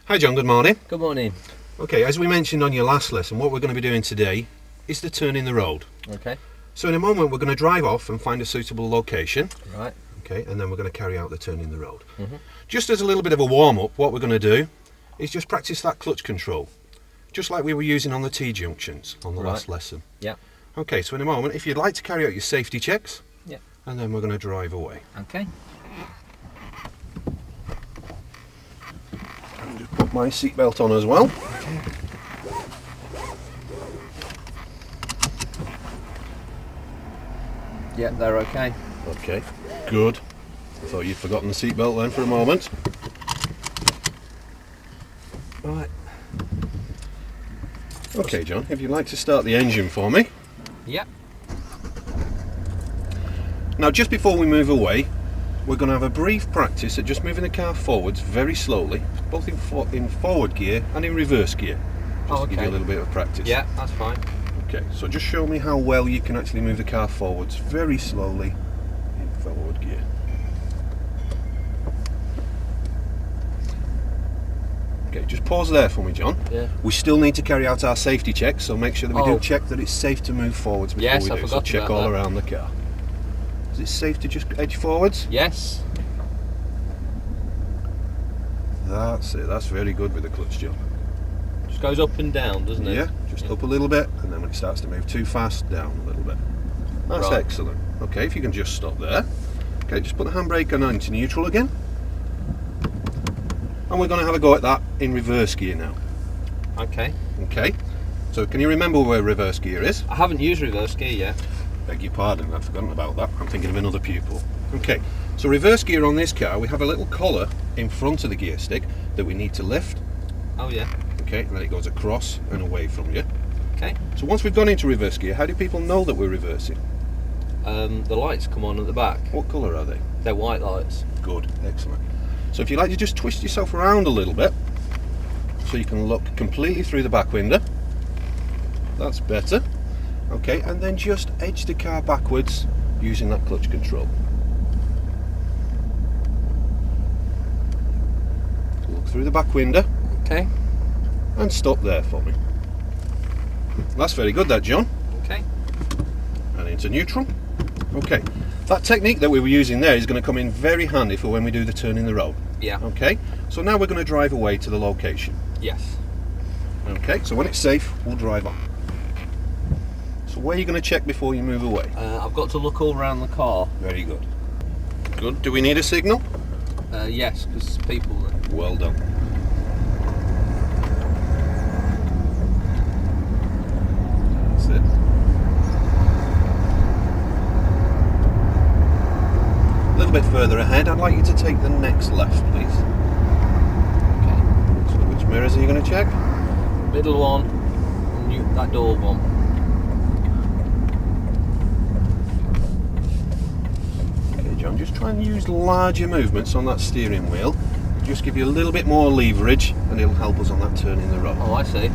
Hi John, good morning. Good morning. Okay, as we mentioned on your last lesson, what we're going to be doing today is to turn in the road. Okay. So in a moment we're going to drive off and find a suitable location. Right. Okay, and then we're going to carry out the turn in the road. Just as a little bit of a warm-up, what we're going to do is just practice that clutch control, just like we were using on the T-junctions on the last lesson. Yeah. Okay, so in a moment, if you'd like to carry out your safety checks, Yeah. and then we're going to drive away. Okay. And just put my seatbelt on as well. Yeah, they're okay. Okay, good. I thought you'd forgotten the seatbelt then for a moment. Right. Okay, John, if you'd like to start the engine for me. Yep. Now, just before we move away, we're going to have a brief practice at just moving the car forwards very slowly, both in forward gear and in reverse gear. Just to give you a little bit of practice. Yeah, that's fine. Okay, so just show me how well you can actually move the car forwards very slowly in forward gear. Okay, just pause there for me, John. Yeah. We still need to carry out our safety checks, so make sure that we do Oh. check that it's safe to move forwards before Yes, we I do. So forgot check about all that. around the car. Is it safe to just edge forwards? Yes. That's it, that's very good with the clutch, John. Just goes up and down, doesn't it? Yeah, just up a little bit, and then when it starts to move too fast, down a little bit. That's Right. excellent. Okay, if you can just stop there. Okay, just put the handbrake on into neutral again. And we're going to have a go at that in reverse gear now. Okay. Okay, so can you remember where reverse gear is? I haven't used reverse gear yet. Beg your pardon, I've forgotten about that. I'm thinking of another pupil. Okay, so reverse gear on this car, we have a little collar in front of the gear stick that we need to lift. Oh yeah. Okay, and then it goes across and away from you. Okay. So once we've gone into reverse gear, how do people know that we're reversing? The lights come on at the back. What colour are they? They're white lights. Good, excellent. So if you like to just twist yourself around a little bit so you can look completely through the back window. That's better. Okay, and then just edge the car backwards using that clutch control. Look through the back window Okay. and stop there for me. That's very good, that, John. Okay. And into neutral. Okay, that technique that we were using there is going to come in very handy for when we do the turn in the road. Yeah. Okay, so now we're going to drive away to the location. Yes. Okay, so when it's safe, we'll drive on. So where are you going to check before you move away? I've got to look all around the car. Very good. Good. Do we need a signal? Yes, because people. Well done. That's it. A little bit further ahead, I'd like you to take the next left, please. Okay. So which mirrors are you going to check? Middle one. And that door one. Okay, John, just try and use larger movements on that steering wheel. Just give you a little bit more leverage and it'll help us on that turn in the road. Oh, I see.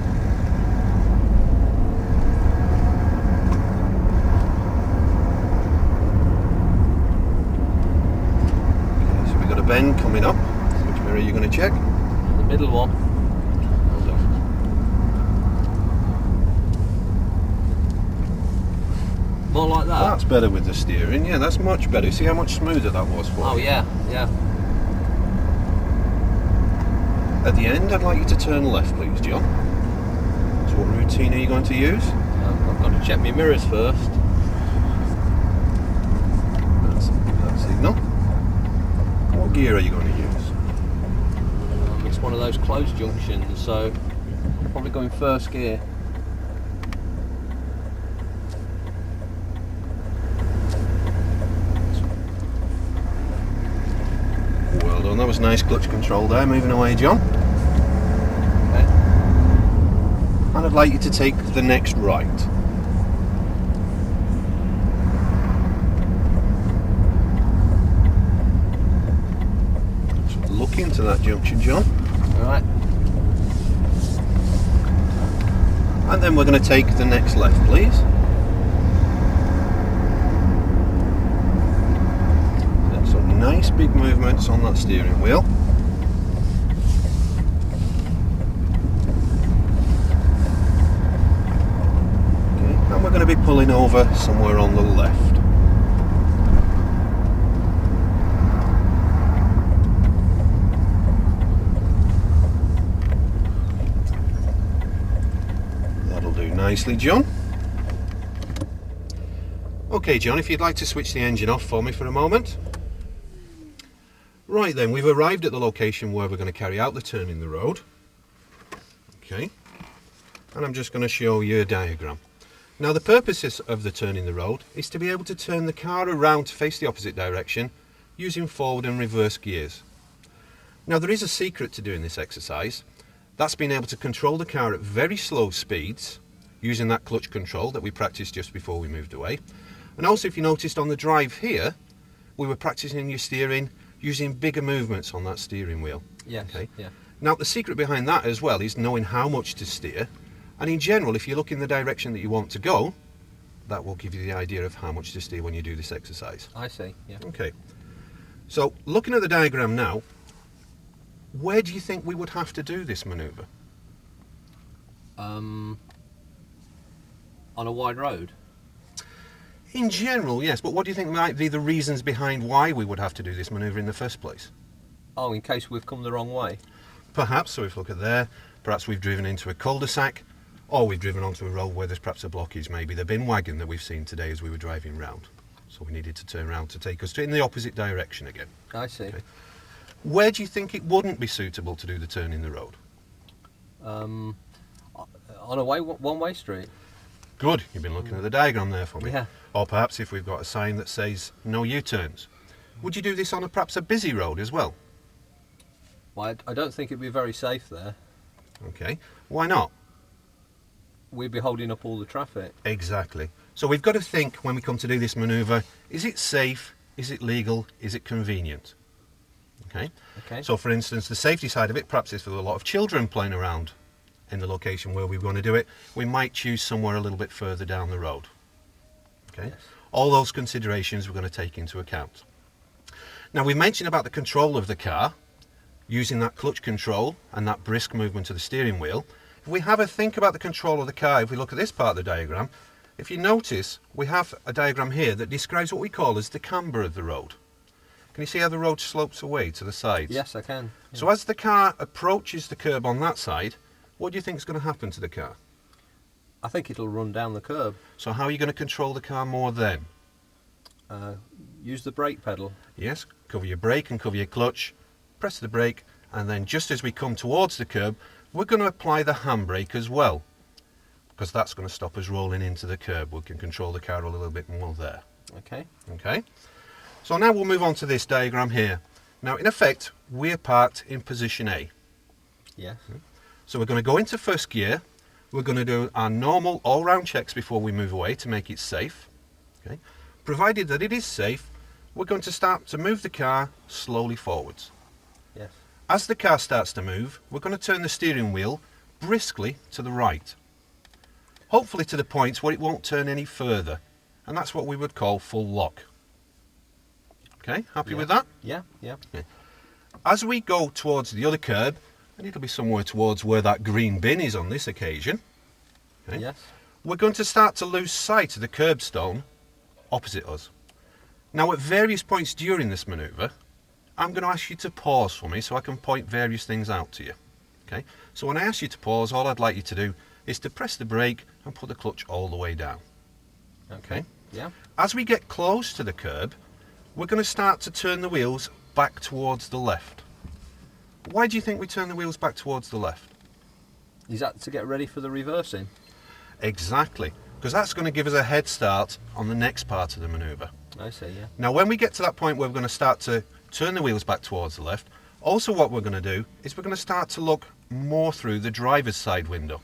Okay, so we've got a bend coming up. Which mirror are you going to check? The middle one. Well done. More like that. That's better with the steering. Yeah, that's much better. See how much smoother that was for Oh you? yeah. Yeah. At the end, I'd like you to turn left, please, John. So what routine are you going to use? I've got to check my mirrors first. That's that signal. What gear are you going to use? It's one of those closed junctions, so I'm probably going first gear. Well done, that was nice clutch control there. Moving away, John. Okay. And I'd like you to take the next right. So look into that junction, John. All right. And then we're going to take the next left, please. Then some nice big movements on that steering wheel. pulling over somewhere on the left. That'll do nicely, John. Okay, John, if you'd like to switch the engine off for me for a moment. Right then, we've arrived at the location where we're going to carry out the turn in the road. Okay, and I'm just going to show you a diagram. Now the purpose of the turn in the road is to be able to turn the car around to face the opposite direction using forward and reverse gears. Now there is a secret to doing this exercise. That's being able to control the car at very slow speeds using that clutch control that we practiced just before we moved away. And also, if you noticed on the drive here, we were practicing your steering using bigger movements on that steering wheel. Yes. Okay. Yeah. Now the secret behind that as well is knowing how much to steer, and in general, if you look in the direction that you want to go, that will give you the idea of how much to steer when you do this exercise. I see. Yeah. Okay, so looking at the diagram now, where do you think we would have to do this manoeuvre? On a wide road. In general, yes, but what do you think might be the reasons behind why we would have to do this manoeuvre in the first place? Oh, in case we've come the wrong way. Perhaps, so if we look at there, perhaps we've driven into a cul-de-sac, or we've driven onto a road where there's perhaps a blockage, maybe the bin wagon that we've seen today as we were driving round. So we needed to turn around to take us in the opposite direction again. I see. Okay. Where do you think it wouldn't be suitable to do the turn in the road? On a one-way street. Good, you've been looking at the diagram there for me. Yeah. Or perhaps if we've got a sign that says no U-turns. Would you do this on perhaps a busy road as well? Well, I don't think it'd be very safe there. Okay, why not? We'd be holding up all the traffic. Exactly. So we've got to think when we come to do this manoeuvre, is it safe, is it legal, is it convenient? Okay. Okay. So for instance, the safety side of it perhaps is for a lot of children playing around in the location where we want to do it. We might choose somewhere a little bit further down the road. Okay. Yes. All those considerations we're going to take into account. Now we mentioned about the control of the car, using that clutch control and that brisk movement of the steering wheel. If we have a think about the control of the car, if we look at this part of the diagram, if you notice, we have a diagram here that describes what we call as the camber of the road. Can you see how the road slopes away to the sides? Yes, I can. Yeah. So as the car approaches the curb on that side, what do you think is going to happen to the car? I think it'll run down the curb. So how are you going to control the car more then? Use the brake pedal. Yes, cover your brake and cover your clutch, press the brake, and then just as we come towards the curb, we're going to apply the handbrake as well, because that's going to stop us rolling into the curb. We can control the car a little bit more there. Okay. Okay, so now we'll move on to this diagram here. Now in effect, we're parked in position A. Yes. So we're going to go into first gear. We're going to do our normal all-round checks before we move away to make it safe. Okay. Provided that it is safe, we're going to start to move the car slowly forwards. Yes. As the car starts to move, we're going to turn the steering wheel briskly to the right. Hopefully to the point where it won't turn any further. And that's what we would call full lock. Okay, happy with that? Yeah, yeah. As we go towards the other curb, and it'll be somewhere towards where that green bin is on this occasion, okay, Yes. we're going to start to lose sight of the curbstone opposite us. Now at various points during this manoeuvre, I'm going to ask you to pause for me so I can point various things out to you. Okay, so when I ask you to pause, all I'd like you to do is to press the brake and put the clutch all the way down. Okay. Yeah. As we get close to the curb, we're going to start to turn the wheels back towards the left. Why do you think we turn the wheels back towards the left? Is that to get ready for the reversing? Exactly, because that's going to give us a head start on the next part of the manoeuvre. I see, yeah. Now when we get to that point where we're going to start to turn the wheels back towards the left, also what we're going to do is we're going to start to look more through the driver's side window,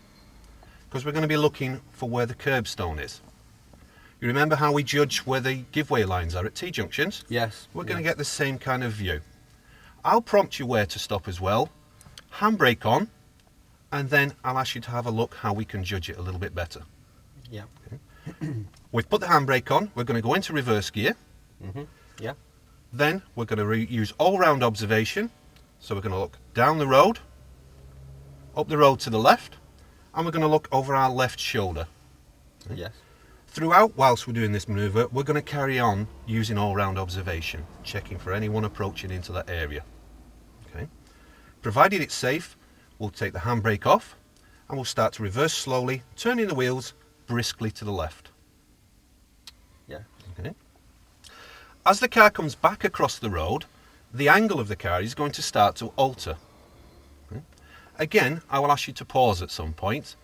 because we're going to be looking for where the curbstone is. You remember how we judge where the giveaway lines are at T-junctions? Yes. We're going to get the same kind of view. I'll prompt you where to stop as well, handbrake on, and then I'll ask you to have a look how we can judge it a little bit better. Yeah. We've put the handbrake on, we're going to go into reverse gear, Yeah. then we're going to use all-round observation, so we're going to look down the road, up the road to the left, and we're going to look over our left shoulder. Yes. Throughout, whilst we're doing this manoeuvre, we're going to carry on using all-round observation, checking for anyone approaching into that area. Okay. Provided it's safe, we'll take the handbrake off and we'll start to reverse slowly, turning the wheels briskly to the left. Yeah. Okay. As the car comes back across the road, the angle of the car is going to start to alter. Okay. Again, I will ask you to pause at some point,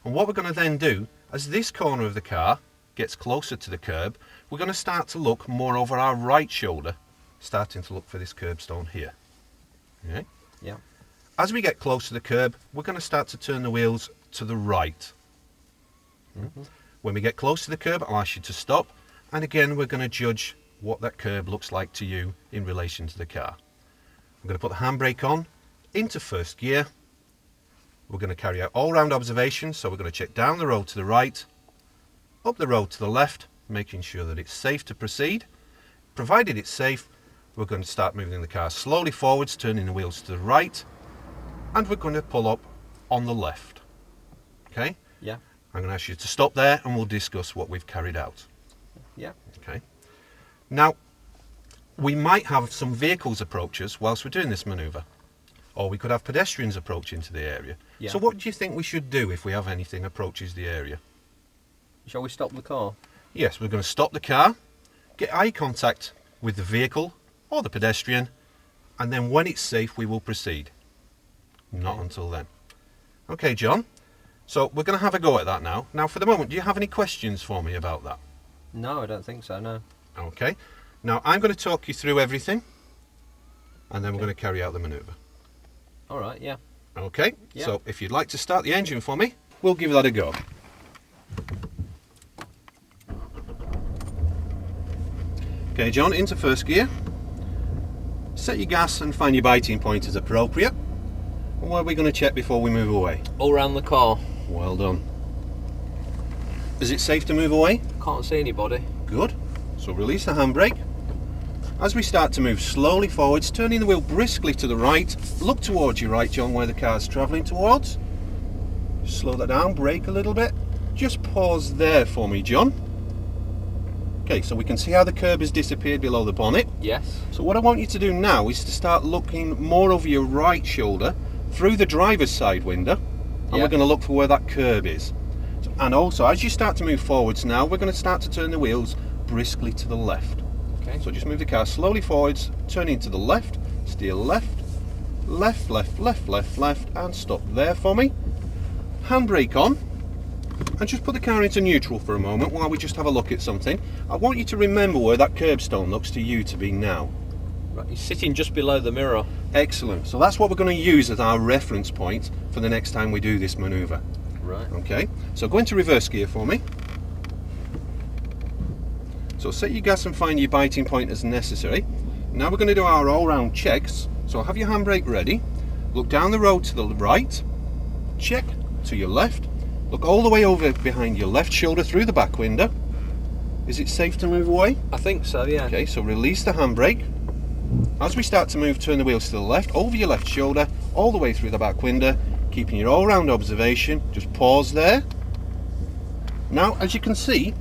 and what we're going to then do, as this corner of the car gets closer to the curb, we're going to start to look more over our right shoulder, starting to look for this curbstone here. Okay. Yeah. As we get close to the curb, we're going to start to turn the wheels to the right. When we get close to the curb, I'll ask you to stop, and again we're going to judge what that curb looks like to you in relation to the car. I'm going to put the handbrake on, into first gear. We're going to carry out all-round observation, so we're going to check down the road to the right, up the road to the left, making sure that it's safe to proceed. Provided it's safe, we're going to start moving the car slowly forwards, turning the wheels to the right, and we're going to pull up on the left. Okay? Yeah. I'm going to ask you to stop there and we'll discuss what we've carried out. Yeah. Okay. Now, we might have some vehicles approach us whilst we're doing this manoeuvre, or we could have pedestrians approach into the area. Yeah. So what do you think we should do if we have anything approaches the area? Shall we stop the car? Yes, we're going to stop the car, get eye contact with the vehicle or the pedestrian, and then when it's safe we will proceed. Not until then. Okay, John, so we're going to have a go at that now. Now for the moment, do you have any questions for me about that? No, I don't think so, no. Okay, now I'm going to talk you through everything, and then we're going to carry out the manoeuvre. Alright, yeah. Okay, Yeah. so if you'd like to start the engine for me, we'll give that a go. Okay, John, into first gear. Set your gas and find your biting point as appropriate. And what are we going to check before we move away? All round the car. Well done. Is it safe to move away? Can't see anybody. Good. So release the handbrake. As we start to move slowly forwards, turning the wheel briskly to the right, look towards your right, John, where the car's travelling towards. Slow that down, brake a little bit. Just pause there for me, John. Okay, so we can see how the curb has disappeared below the bonnet. Yes. So what I want you to do now is to start looking more over your right shoulder through the driver's side window, and Yeah. we're going to look for where that curb is. And also, as you start to move forwards now, we're going to start to turn the wheels briskly to the left. Okay. So just move the car slowly forwards, turning to the left, steer left, left, left, left, left, left, and stop there for me. Handbrake on, and just put the car into neutral for a moment while we just have a look at something. I want you to remember where that curbstone looks to you to be now. Right, he's sitting just below the mirror. Excellent. So that's what we're going to use as our reference point for the next time we do this manoeuvre. Right. Okay, so go into reverse gear for me. So set your gas and find your biting point as necessary. Now we're going to do our all-round checks. So have your handbrake ready. Look down the road to the right. Check to your left. Look all the way over behind your left shoulder through the back window. Is it safe to move away? I think so, yeah. Okay, so release the handbrake. As we start to move, turn the wheels to the left, over your left shoulder, all the way through the back window, keeping your all-round observation. Just pause there. Now, as you can see,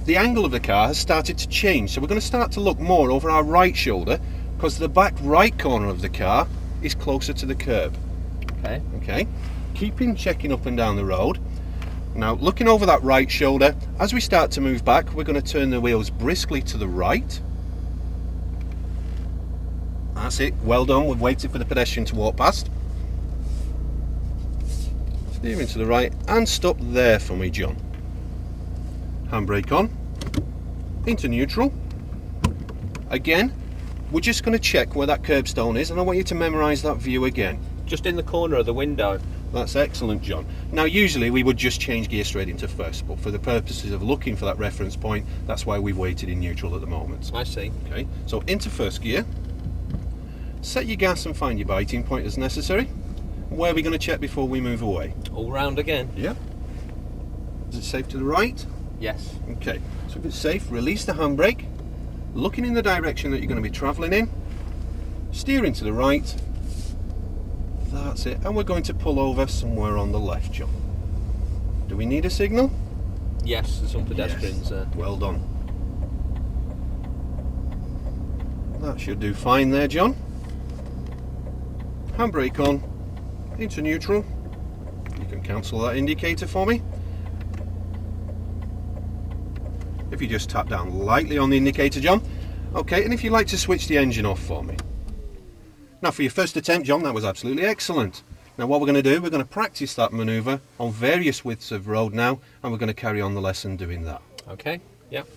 the angle of the car has started to change, so we're going to start to look more over our right shoulder because the back right corner of the car is closer to the curb. Okay. Okay, keeping checking up and down the road. Now looking over that right shoulder, as we start to move back, we're going to turn the wheels briskly to the right. That's it, well done. We've waited for the pedestrian to walk past. Steering to the right and stop there for me, John. Handbrake on, into neutral. Again, we're just going to check where that curbstone is, and I want you to memorise that view again. Just in the corner of the window. That's excellent, John. Now usually we would just change gear straight into first, but for the purposes of looking for that reference point, that's why we've waited in neutral at the moment. I see. Okay, so into first gear. Set your gas and find your biting point as necessary. Where are we going to check before we move away? All round again. Yeah. Is it safe to the right? Yes. Okay, so if it's safe, release the handbrake, looking in the direction that you're going to be travelling in, steering to the right. That's it, and we're going to pull over somewhere on the left, John. Do we need a signal? Yes, there's some pedestrians there. Well done. That should do fine there, John. Handbrake on, into neutral. You can cancel that indicator for me. If you just tap down lightly on the indicator, John. Okay, and if you'd like to switch the engine off for me. Now for your first attempt, John, that was absolutely excellent. Now what we're going to do, we're going to practice that manoeuvre on various widths of road now, and we're going to carry on the lesson doing that. Okay, yep.